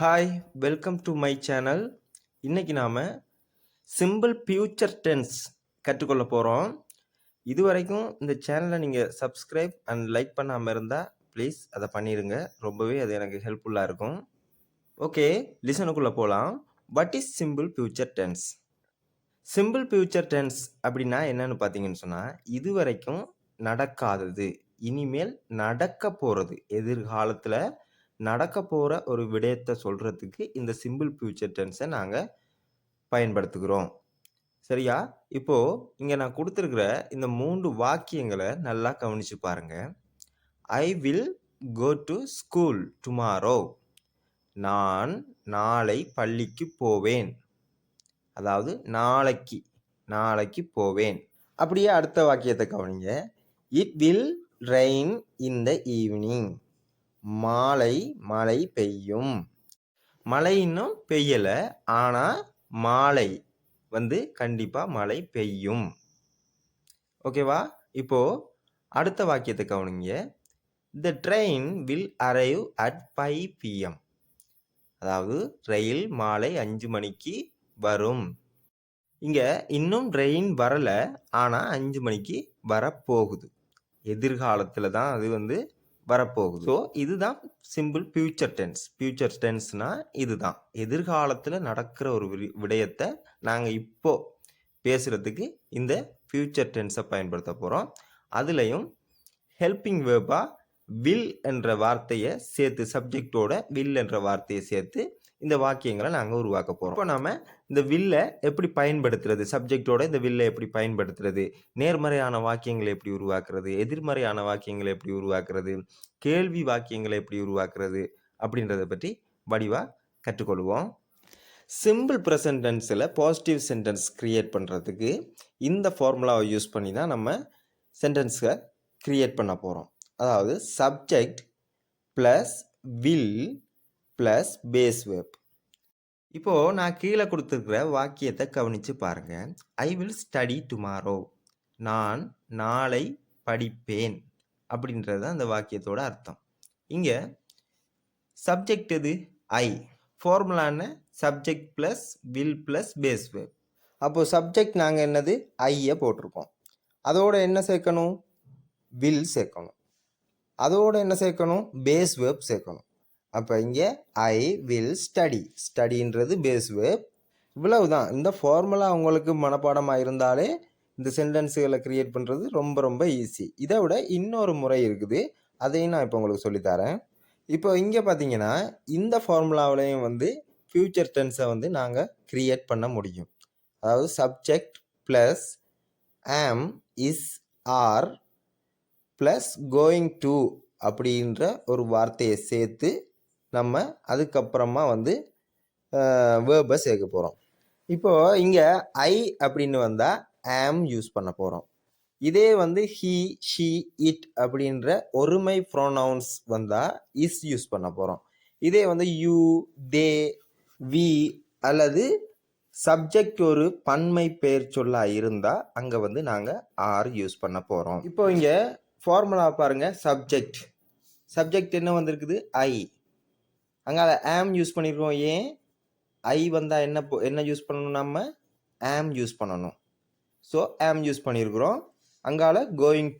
Hi welcome to my channel. இன்னைக்கு நாம் simple future tense கற்றுக்கொள்ள போகிறோம். இதுவரைக்கும் இந்த சேனலை நீங்கள் சப்ஸ்கிரைப் அண்ட் லைக் பண்ணாமல் இருந்தால் ப்ளீஸ் அதை பண்ணிடுங்க. ரொம்பவே அது எனக்கு ஹெல்ப்ஃபுல்லாக இருக்கும். ஓகே, லிசனுக்குள்ளே போகலாம். What is simple future tense? Simple future tense அப்படின்னா என்னன்னு பார்த்தீங்கன்னு சொன்னால், இதுவரைக்கும் நடக்காதது இனிமேல் நடக்க போகிறது, எதிர்காலத்தில் நடக்க போகிற ஒரு விடயத்தை சொல்கிறதுக்கு இந்த சிம்பிள் ஃபியூச்சர் டென்ஸை நாங்கள் பயன்படுத்துகிறோம். சரியா? இப்போது இங்கே நான் கொடுத்துருக்கிற இந்த 3 வாக்கியங்களை நல்லா கவனித்து பாருங்கள். I will go to school tomorrow. நான் நாளை பள்ளிக்கு போவேன். அதாவது நாளைக்கு போவேன். அப்படியே அடுத்த வாக்கியத்தை கவனிங்க. It will rain in the evening. மழை பெய்யும். மழை இன்னும் பெய்யலை, ஆனால் மாலை கண்டிப்பாக மழை பெய்யும். ஓகேவா? இப்போது அடுத்த வாக்கியத்தை கவனிங்க. த train will arrive at 5 PM. அதாவது ரயில் மாலை 5 மணிக்கு வரும். இங்கே இன்னும் ரெயின் வரலை, ஆனால் 5 மணிக்கு வரப்போகுது. எதிர்காலத்தில் தான் அது வரப்போகுது. ஸோ இதுதான் சிம்பிள் ஃபியூச்சர் டென்ஸ். ஃபியூச்சர் டென்ஸ்னால் இதுதான் எதிர்காலத்தில் நடக்கிற ஒரு விடயத்தை நாங்கள் இப்போ பேசுகிறதுக்கு இந்த ஃபியூச்சர் டென்ஸை பயன்படுத்த போகிறோம். அதுலேயும் ஹெல்பிங் வேர்பாக வில் என்ற வார்த்தையை சேர்த்து, சப்ஜெக்டோட வில் என்ற வார்த்தையை சேர்த்து இந்த வாக்கியங்களை நாங்கள் உருவாக்க போகிறோம். இப்போ நாம் இந்த வில்லை எப்படி பயன்படுத்துறது, சப்ஜெக்டோட இந்த வில்லை எப்படி பயன்படுத்துறது, நேர்மறையான வாக்கியங்களை எப்படி உருவாக்குறது, எதிர்மறையான வாக்கியங்களை எப்படி உருவாக்குறது, கேள்வி வாக்கியங்களை எப்படி உருவாக்குறது அப்படின்றத பற்றி வடிவாக கற்றுக்கொள்வோம். சிம்பிள் ப்ரெசன்ட் டென்ஸில் பாசிட்டிவ் சென்டென்ஸ் க்ரியேட் பண்ணுறதுக்கு இந்த ஃபார்முலாவை யூஸ் பண்ணி தான் நம்ம சென்டென்ஸை க்ரியேட் பண்ண போகிறோம். அதாவது subject plus will plus base verb. இப்போது நான் கீழே கொடுத்துருக்கிற வாக்கியத்தை கவனித்து பாருங்கள். I will study tomorrow. நான் நாளை படிப்பேன் அப்படின்றது அந்த வாக்கியத்தோட அர்த்தம். இங்கே சப்ஜெக்ட் எது? ஐ. ஃபார்முலான்னு subject plus will plus base verb. அப்போது சப்ஜெக்ட் நாங்கள் என்னது? ஐயை போட்டிருக்கோம். அதோட என்ன சேர்க்கணும்? வில் சேர்க்கணும். அதோட என்ன சேர்க்கணும்? பேஸ் வேர்ப் சேர்க்கணும். அப்போ இங்கே ஐ வில் ஸ்டடி. ஸ்டடின்றது பேஸ் வேர்ப். இவ்வளவு தான். இந்த ஃபார்முலா உங்களுக்கு மனப்பாடமாக இருந்தாலே இந்த சென்டென்ஸுகளை க்ரியேட் பண்ணுறது ரொம்ப ரொம்ப ஈஸி. இதை விட இன்னொரு முறை இருக்குது, அதையும் நான் இப்போ உங்களுக்கு சொல்லித்தரேன். இப்போ இங்கே பார்த்தீங்கன்னா இந்த ஃபார்முலாவிலையும் ஃபியூச்சர் டென்ஸை நாங்கள் க்ரியேட் பண்ண முடியும். அதாவது subject plus am, is, are plus going to அப்படின்ற ஒரு வார்த்தையை சேர்த்து நம்ம அதுக்கப்புறமா வேர்பை சேர்க்க போகிறோம். இப்போது இங்கே ஐ அப்படின்னு வந்தால் ஆம் யூஸ் பண்ண போகிறோம். இதே ஹீ, ஷீ, இட் அப்படின்ற ஒருமை ப்ரோனவுன்ஸ் வந்தால் இஸ் யூஸ் பண்ண போகிறோம். இதே யூ, தே, வி அல்லது சப்ஜெக்ட் ஒரு பன்மை பெயர் சொல்லா இருந்தால் அங்கே நாங்கள் ஆர் யூஸ் பண்ண போகிறோம். இப்போ இங்கே ஃபார்முலா பாருங்கள். சப்ஜெக்ட் என்ன வந்திருக்குது? ஐ. அங்கே ஆம் யூஸ் பண்ணியிருக்கோம். ஏன்? ஐ வந்தால் என்ன யூஸ் பண்ணணும்? நம்ம ஆம் யூஸ் பண்ணணும். ஸோ ஆம் யூஸ் பண்ணியிருக்கிறோம். அங்கால கோயிங்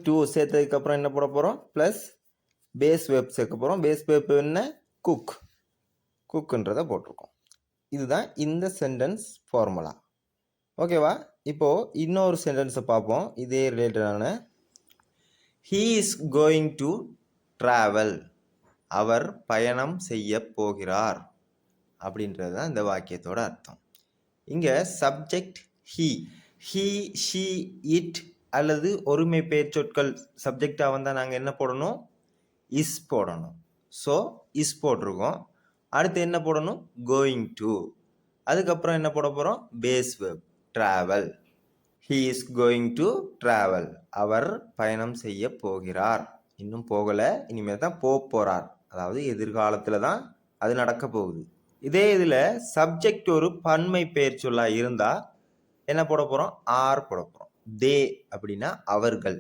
டு சேர்த்ததுக்கப்புறம் என்ன போட போகிறோம்? ப்ளஸ் பேஸ் வேர்ப் சேர்க்க போகிறோம். பேஸ் வேர்ப் என்ன? குக்குன்றதை போட்டிருக்கோம். இதுதான் இந்த சென்டென்ஸ் ஃபார்முலா. ஓகேவா? இப்போது இன்னொரு சென்டென்ஸை பார்ப்போம். இதே ரிலேட்டடான. He is going to travel. அவர் பயணம் செய்ய போகிறார் அப்படின்றது தான் இந்த வாக்கியத்தோட அர்த்தம். இங்கே சப்ஜெக்ட் ஹீ, ஷீ, இட் அல்லது ஒருமை பெயர் சொற்கள் சப்ஜெக்டாக வந்தால் நாங்கள் என்ன போடணும்? இஸ் போடணும். ஸோ இஸ் போட்டிருக்கோம். அடுத்து என்ன போடணும்? Going to. அதுக்கப்புறம் என்ன போட போகிறோம்? Base verb travel. He is going to travel. அவர் பயணம் செய்ய போகிறார். இன்னும் போகலை, இனிமேல் தான் போகிறார். அதாவது எதிர்காலத்தில் தான் அது நடக்க போகுது. இதே இதில் சப்ஜெக்ட் ஒரு பன்மை பெயர் சொல்லா இருந்தால் என்ன போட போகிறோம்? ஆர் போட போகிறோம். தே அப்படின்னா அவர்கள்.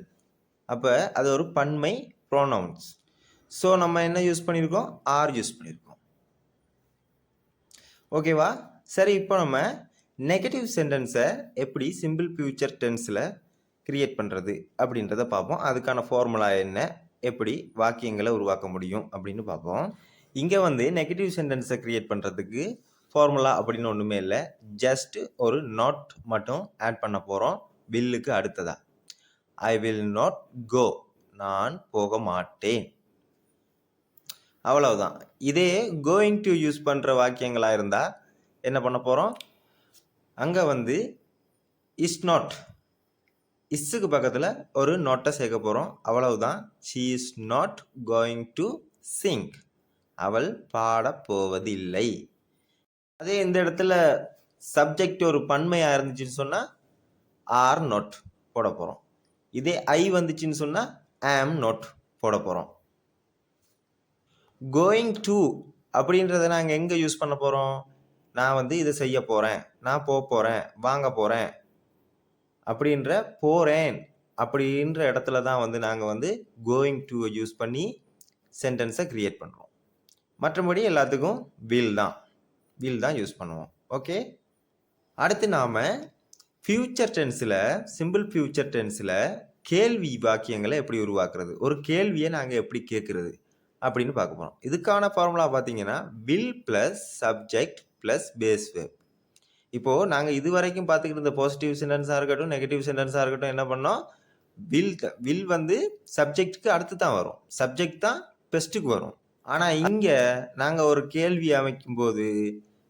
அப்போ அது ஒரு பன்மை ப்ரோனவுன்ஸ். ஸோ நம்ம என்ன யூஸ் பண்ணியிருக்கோம், ஆர் யூஸ் பண்ணியிருக்கோம். ஓகேவா? சரி, இப்போ நம்ம நெகட்டிவ் சென்டென்ஸை எப்படி சிம்பிள் ஃபியூச்சர் டென்ஸில் கிரியேட் பண்ணுறது அப்படின்றத பார்ப்போம். அதுக்கான ஃபார்முலா என்ன, எப்படி வாக்கியங்களை உருவாக்க முடியும் அப்படின்னு பார்ப்போம். இங்கே வந்து நெகட்டிவ் சென்டென்ஸை கிரியேட் பண்ணுறதுக்கு ஃபார்முலா அப்படின்னு ஒன்றுமே இல்லை. ஜஸ்ட் ஒரு நாட் மட்டும் ஆட் பண்ண போகிறோம் வில்லுக்கு அடுத்ததா. ஐ வில் நாட் கோ, நான் போக மாட்டேன், அவ்வளவுதான். இதே கோயிங் டு யூஸ் பண்ணுற வாக்கியங்களாக இருந்தால் என்ன பண்ண போகிறோம், அங்கே வந்து இஸ் நாட், இஸ்ஸுக்கு பக்கத்தில் ஒரு நோட்டை சேர்க்க போகிறோம், அவ்வளவுதான். She is not going to Singh, அவள் பாடப்போவதில்லை. அதே இந்த இடத்துல சப்ஜெக்ட் ஒரு பன்மையாக இருந்துச்சுன்னு சொன்னால் ஆர் நாட் போட போகிறோம். இதே ஐ வந்துச்சுன்னு சொன்னால் ஆம் நாட் போட போகிறோம். கோயிங் டு அப்படின்றத நாங்கள் எங்கே யூஸ் பண்ண போகிறோம், நான் வந்து இதை செய்ய போகிறேன், நான் போக போகிறேன், வாங்க போகிறேன் அப்படின்ற போகிறேன் அப்படின்ற இடத்துல தான் வந்து நாங்கள் வந்து கோயிங் டு யூஸ் பண்ணி சென்டென்ஸை க்ரியேட் பண்ணுறோம். மற்றபடி எல்லாத்துக்கும் வில் தான் யூஸ் பண்ணுவோம். ஓகே, அடுத்து நாம் ஃபியூச்சர் டென்ஸில், சிம்பிள் ஃபியூச்சர் டென்ஸில் கேள்வி வாக்கியங்களை எப்படி உருவாக்குறது, ஒரு கேள்வியை நாங்கள் எப்படி கேட்குறது அப்படின்னு பார்க்க போகிறோம். இதுக்கான ஃபார்முலா பார்த்தீங்கன்னா will plus subject plus base verb. இப்போது நாங்கள் இது வரைக்கும் பார்த்துக்கிட்டு இருந்த பாசிட்டிவ் சென்டென்ஸாக இருக்கட்டும், நெகட்டிவ் சென்டென்ஸாக இருக்கட்டும், என்ன பண்ணோம், வில் வந்து சப்ஜெக்ட்டுக்கு அடுத்து தான் வரும், சப்ஜெக்ட் தான் பெஸ்ட்டுக்கு வரும். ஆனால் இங்கே நாங்கள் ஒரு கேள்வி அமைக்கும்போது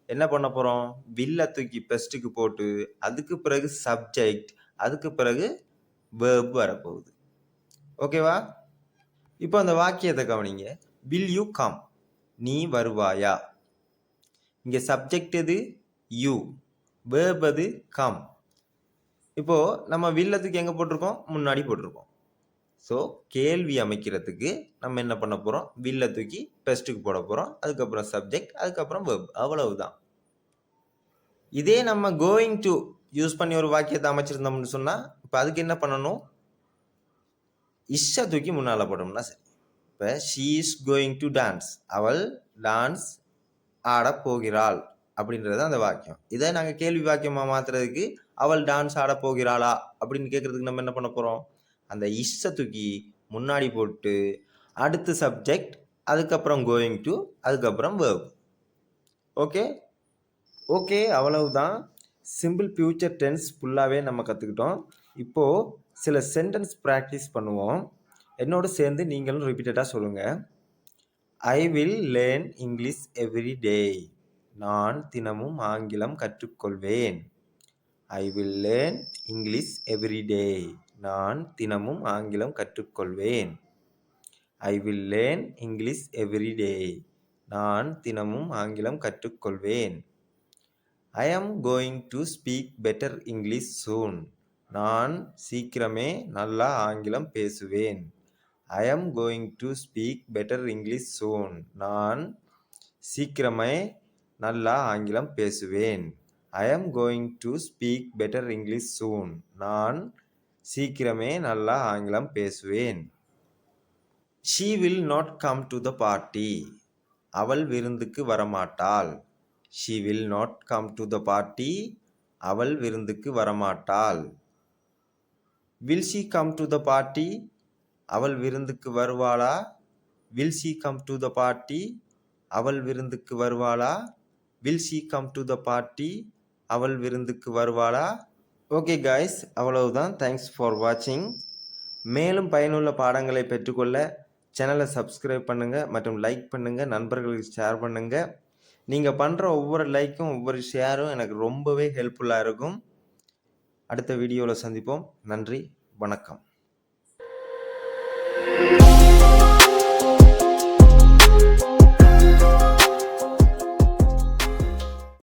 என்ன பண்ண போகிறோம், வில்லை தூக்கி பெஸ்ட்டுக்கு போட்டு அதுக்கு பிறகு சப்ஜெக்ட், அதுக்கு பிறகு வேர்ப் வரப்போகுது. ஓகேவா? இப்போ அந்த வாக்கியத்தை கவனிங்க. வில் யூ கம், நீ வருவாயா. இங்கே சப்ஜெக்ட் எது, யூ, வேர்ப் அது கம். இப்போது நம்ம வில்லத்துக்கு எங்கே போட்டிருக்கோம், முன்னாடி போட்டிருக்கோம். ஸோ கேள்வி அமைக்கிறதுக்கு நம்ம என்ன பண்ண போகிறோம், வில்லை தூக்கி பெஸ்ட்டுக்கு போட போகிறோம், அதுக்கப்புறம் சப்ஜெக்ட், அதுக்கப்புறம் வேர்ப், அவ்வளவுதான். இதே நம்ம கோயிங் டு யூஸ் பண்ணி ஒரு வாக்கியத்தை அமைச்சிருந்தோம்னு சொன்னால் இப்போ அதுக்கு என்ன பண்ணணும், இஷ்ஷை தூக்கி முன்னால் போட்டோம்னா சரி. இப்போ she is going to dance, அவள் டான்ஸ் ஆட போகிறாள் அப்படின்றது அந்த வாக்கியம். இதை நாங்கள் கேள்வி வாக்கியமாக மாற்றுறதுக்கு அவள் டான்ஸ் ஆட போகிறாளா அப்படின்னு கேட்குறதுக்கு நம்ம என்ன பண்ண போகிறோம், அந்த இஷ்ஷை தூக்கி முன்னாடி போட்டு அடுத்து சப்ஜெக்ட், அதுக்கப்புறம் கோயிங் டு, அதுக்கப்புறம் வேர்ப். ஓகே, அவ்வளவுதான். சிம்பிள் ஃபியூச்சர் டென்ஸ் ஃபுல்லாகவே நம்ம கற்றுக்கிட்டோம். இப்போது சில சென்டென்ஸ் ப்ராக்டிஸ் பண்ணுவோம். என்னோடு சேர்ந்து நீங்களும் ரிப்பீட்டடாக சொல்லுங்கள். I will learn English every day, நான் தினமும் ஆங்கிலம் கற்றுக்கொள்வேன். I will learn English every day, நான் தினமும் ஆங்கிலம் கற்றுக்கொள்வேன். I will learn English every day, நான் தினமும் ஆங்கிலம் கற்றுக்கொள்வேன். I am going to speak better English soon, நான் சீக்கிரமே நல்லா ஆங்கிலம் பேசுவேன். I am going to speak better English soon, நான் சீக்கிரமே நல்லா ஆங்கிலம் பேசுவேன். I am going to speak better English soon, நான் சீக்கிரமே நல்லா ஆங்கிலம் பேசுவேன். She will not come to the party, அவள் விருந்துக்கு வரமாட்டாள். She will not come to the party, அவள் விருந்துக்கு வரமாட்டாள். Will she come to the party, அவள் விருந்துக்கு வருவாளா. Will she come to the party, அவள் விருந்துக்கு வருவாளா. Will she come to the party, அவள் விருந்துக்கு வருவாளா. ஓகே காய்ஸ், அவ்வளவுதான். தேங்க்ஸ் ஃபார் வாட்சிங். மேலும் பயனுள்ள பாடங்களை பெற்றுக்கொள்ள சேனலை சப்ஸ்கிரைப் பண்ணுங்கள் மற்றும் லைக் பண்ணுங்கள், நண்பர்களுக்கு ஷேர் பண்ணுங்கள். நீங்கள் பண்ணுற ஒவ்வொரு லைக்கும் ஒவ்வொரு ஷேரும் எனக்கு ரொம்பவே ஹெல்ப்ஃபுல்லாக இருக்கும். அடுத்த வீடியோவில் சந்திப்போம். நன்றி, வணக்கம்.